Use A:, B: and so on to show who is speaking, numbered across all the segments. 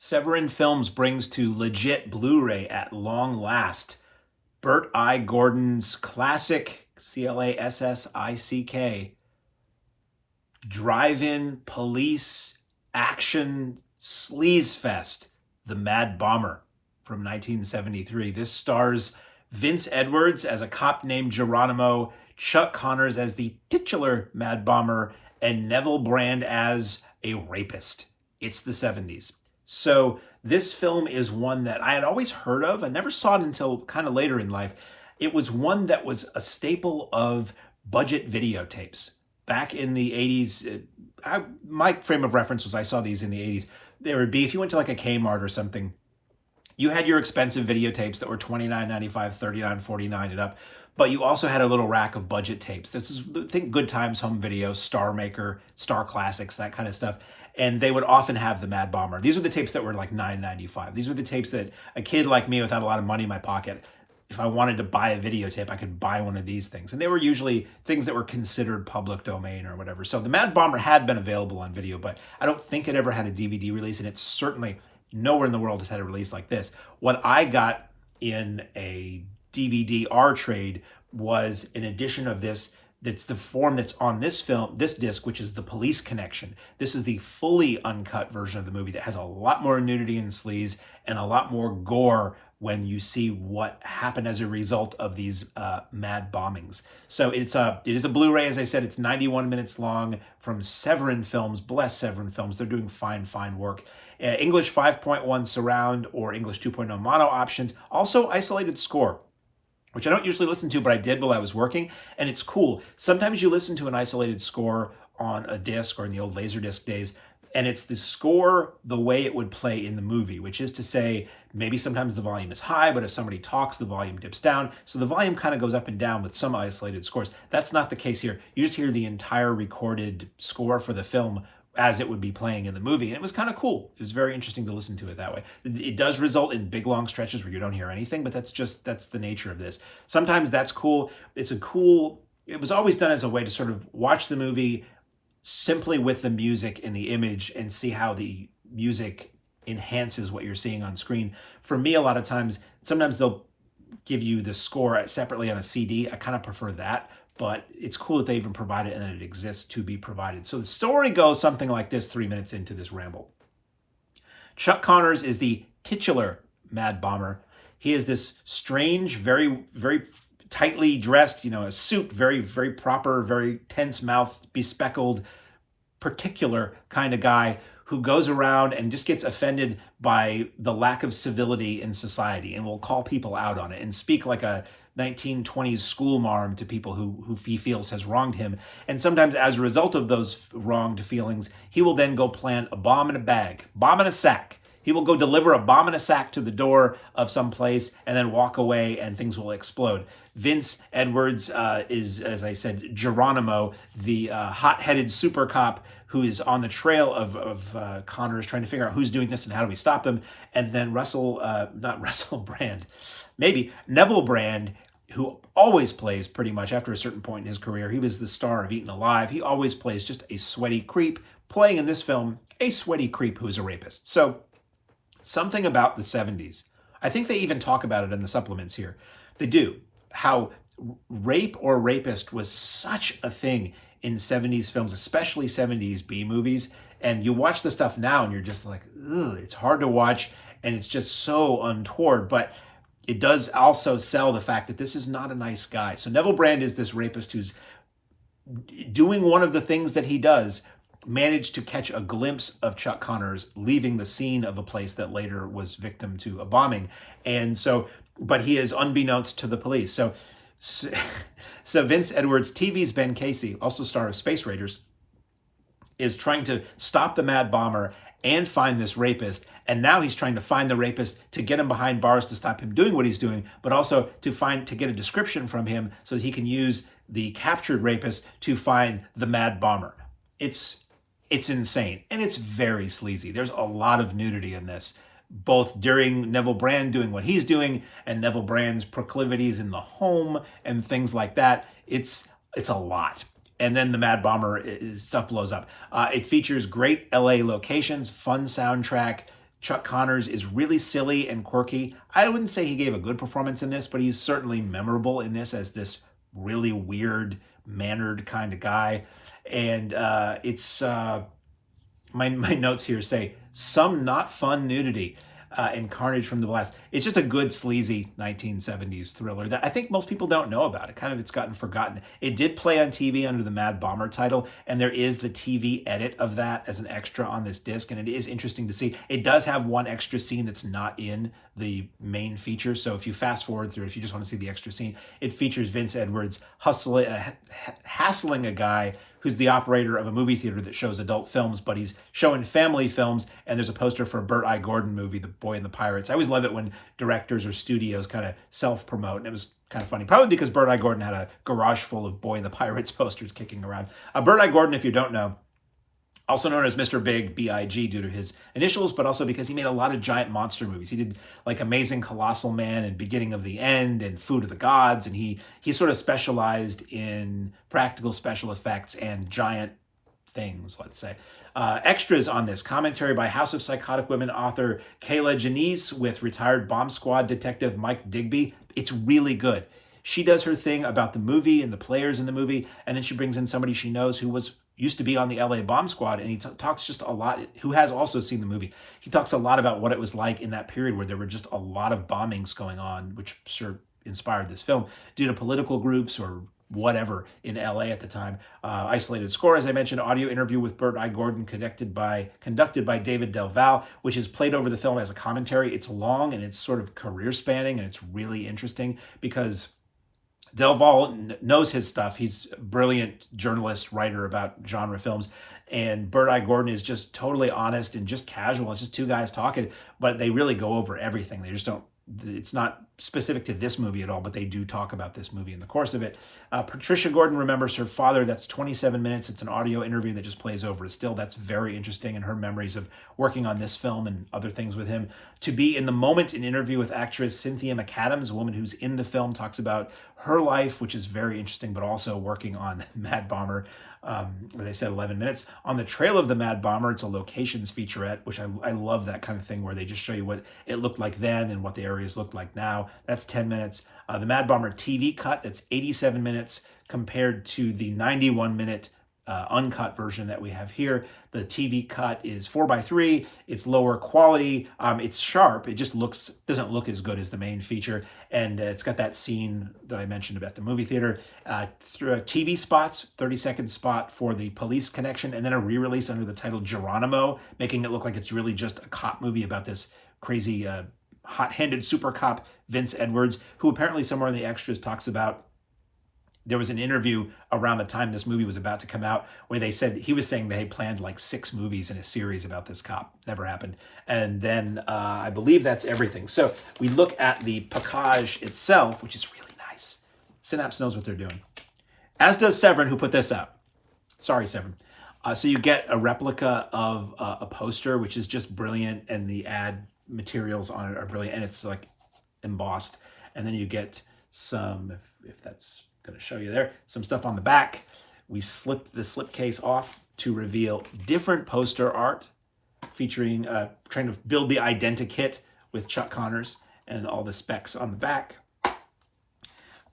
A: Severin Films brings to legit Blu-ray at long last Bert I. Gordon's classic, Classick, drive-in police action sleaze fest, The Mad Bomber from 1973. This stars Vince Edwards as a cop named Geronimo, Chuck Connors as the titular Mad Bomber, and Neville Brand as a rapist. It's the 70s. So this film is one that I had always heard of. I never saw it until kind of later in life. It was one that was a staple of budget videotapes. Back in the 80s, my frame of reference was I saw these in the 80s. There would be, if you went to like a Kmart or something, you had your expensive videotapes that were $29.95, $39.49 and up, but you also had a little rack of budget tapes. This is, think Good Times Home Video, Star Maker, Star Classics, that kind of stuff. And they would often have the Mad Bomber. These were the tapes that were like $9.95. These were the tapes that a kid like me without a lot of money in my pocket, if I wanted to buy a videotape, I could buy one of these things. And they were usually things that were considered public domain or whatever. So the Mad Bomber had been available on video, but I don't think it ever had a DVD release, and it's certainly nowhere in the world has had a release like this. What I got in a DVD-R trade was an edition of this that's the form that's on this film, this disc, which is the Police Connection. This is the fully uncut version of the movie that has a lot more nudity and sleaze and a lot more gore when you see what happened as a result of these mad bombings. So it is a Blu-ray, as I said. It's 91 minutes long from Severin Films. Bless Severin Films. They're doing fine work. English 5.1 surround or English 2.0 mono options. Also isolated score, which I don't usually listen to, but I did while I was working, and it's cool. Sometimes you listen to an isolated score on a disc or in the old Laserdisc days, and it's the score the way it would play in the movie, which is to say, maybe sometimes the volume is high, but if somebody talks, the volume dips down. So the volume kind of goes up and down with some isolated scores. That's not the case here. You just hear the entire recorded score for the film as it would be playing in the movie. And it was kind of cool. It was very interesting to listen to it that way. It does result in big, long stretches where you don't hear anything, but that's the nature of this. Sometimes that's cool. It was always done as a way to sort of watch the movie simply with the music and the image and see how the music enhances what you're seeing on screen. For me, a lot of times, sometimes they'll give you the score separately on a CD. I kind of prefer that, but it's cool that they even provide it and that it exists to be provided. So the story goes something like this 3 minutes into this ramble. Chuck Connors is the titular Mad Bomber. He is this strange, very, very tightly dressed, a suit, very, very proper, very tense-mouthed, bespectacled, particular kind of guy who goes around and just gets offended by the lack of civility in society and will call people out on it and speak like a 1920s schoolmarm to people who he feels has wronged him. And sometimes as a result of those wronged feelings, he will then go plant a bomb in a bag, bomb in a sack. He will go deliver a bomb in a sack to the door of some place and then walk away and things will explode. Vince Edwards is, as I said, Geronimo, the hot-headed super cop who is on the trail of Connors trying to figure out who's doing this and how do we stop them. And then Neville Brand, who always plays pretty much after a certain point in his career. He was the star of Eaten Alive. He always plays just a sweaty creep, playing in this film a sweaty creep who is a rapist. So something about the 70s. I think they even talk about it in the supplements here. They do. How rape or rapist was such a thing in 70s films, especially 70s B movies. And you watch the stuff now and you're just like, ugh, it's hard to watch and it's just so untoward. But it does also sell the fact that this is not a nice guy. So Neville Brand is this rapist who's doing one of the things that he does, managed to catch a glimpse of Chuck Connors leaving the scene of a place that later was victim to a bombing. And so, but he is unbeknownst to the police. So Vince Edwards, TV's Ben Casey, also star of Space Raiders, is trying to stop the Mad Bomber and find this rapist. And now he's trying to find the rapist to get him behind bars to stop him doing what he's doing, but also to get a description from him so that he can use the captured rapist to find the Mad Bomber. It's insane, and it's very sleazy. There's a lot of nudity in this, both during Neville Brand doing what he's doing and Neville Brand's proclivities in the home and things like that. It's a lot. And then the Mad Bomber stuff blows up. It features great LA locations, fun soundtrack, Chuck Connors is really silly and quirky. I wouldn't say he gave a good performance in this, but he's certainly memorable in this as this really weird, mannered kind of guy. And it's my notes here say some not fun nudity and carnage from the blast. It's just a good sleazy 1970s thriller that I think most people don't know about. It's gotten forgotten. It did play on TV under the Mad Bomber title, and there is the TV edit of that as an extra on this disc, and it is interesting to see. It does have one extra scene that's not in the main feature, so if you fast forward through, if you just want to see the extra scene, it features Vince Edwards hassling a guy who's the operator of a movie theater that shows adult films, but he's showing family films, and there's a poster for a Bert I. Gordon movie, The Boy and the Pirates. I always love it when directors or studios kind of self-promote, and it was kind of funny. Probably because Bert I. Gordon had a garage full of Boy and the Pirates posters kicking around. Bert I. Gordon, if you don't know, also known as Mr. Big, B.I.G., due to his initials, but also because he made a lot of giant monster movies. He did like Amazing Colossal Man and Beginning of the End and Food of the Gods, and he sort of specialized in practical special effects and giant things, let's say. Extras on this, commentary by House of Psychotic Women author Kayla Janice with retired Bomb Squad detective Mike Digby. It's really good. She does her thing about the movie and the players in the movie, and then she brings in somebody she knows who used to be on the LA Bomb Squad, and he talks just a lot, who has also seen the movie. He talks a lot about what it was like in that period where there were just a lot of bombings going on, which sure inspired this film, due to political groups or whatever in LA at the time. Isolated score, as I mentioned, audio interview with Bert I. Gordon conducted by David Del Val, which is played over the film as a commentary. It's long and it's sort of career spanning, and it's really interesting because Del Val knows his stuff. He's a brilliant journalist, writer about genre films. And Bert I. Gordon is just totally honest and just casual. It's just two guys talking, but they really go over everything. They just don't, it's not specific to this movie at all, but they do talk about this movie in the course of it. Patricia Gordon remembers her father. That's 27 minutes. It's an audio interview that just plays over a still. That's very interesting, and her memories of working on this film and other things with him. To be in the moment, an interview with actress Cynthia McAdams, a woman who's in the film, talks about her life, which is very interesting, but also working on Mad Bomber. As I said, 11 minutes. On the trail of the Mad Bomber, it's a locations featurette, which I love that kind of thing where they just show you what it looked like then and what the areas look like now. That's 10 minutes. The Mad Bomber TV cut, that's 87 minutes compared to the 91-minute uncut version that we have here. The TV cut is 4:3. It's lower quality. It's sharp. It just doesn't look as good as the main feature. And it's got that scene that I mentioned about the movie theater. Through TV spots, 30-second spot for the police connection, and then a re-release under the title Geronimo, making it look like it's really just a cop movie about this crazy hot-handed super cop Vince Edwards, who apparently somewhere in the extras talks about, there was an interview around the time this movie was about to come out where they said, he was saying they had planned like 6 movies in a series about this cop. Never happened. And then I believe that's everything. So we look at the package itself, which is really nice. Synapse knows what they're doing. As does Severin, who put this out. Sorry, Severin. So you get a replica of a poster, which is just brilliant, and the ad materials on it are brilliant, and it's like embossed. And then you get some, if that's going to show you there, some stuff on the back. We slipped the slipcase off to reveal different poster art featuring trying to build the identikit with Chuck Connors and all the specs on the back.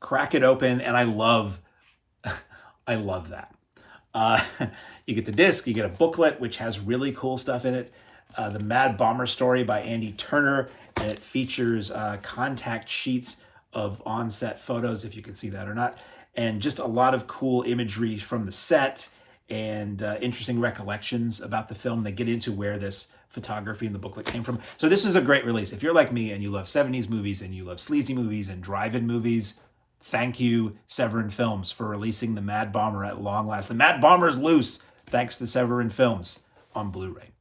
A: Crack it open, and I love that. You get the disc, you get a booklet, which has really cool stuff in it. The Mad Bomber story by Andy Turner, and it features contact sheets of on-set photos, if you can see that or not, and just a lot of cool imagery from the set and interesting recollections about the film. They get into where this photography in the booklet came from. So this is a great release. If you're like me and you love 70s movies and you love sleazy movies and drive-in movies, thank you, Severin Films, for releasing The Mad Bomber at long last. The Mad Bomber's loose, thanks to Severin Films on Blu-ray.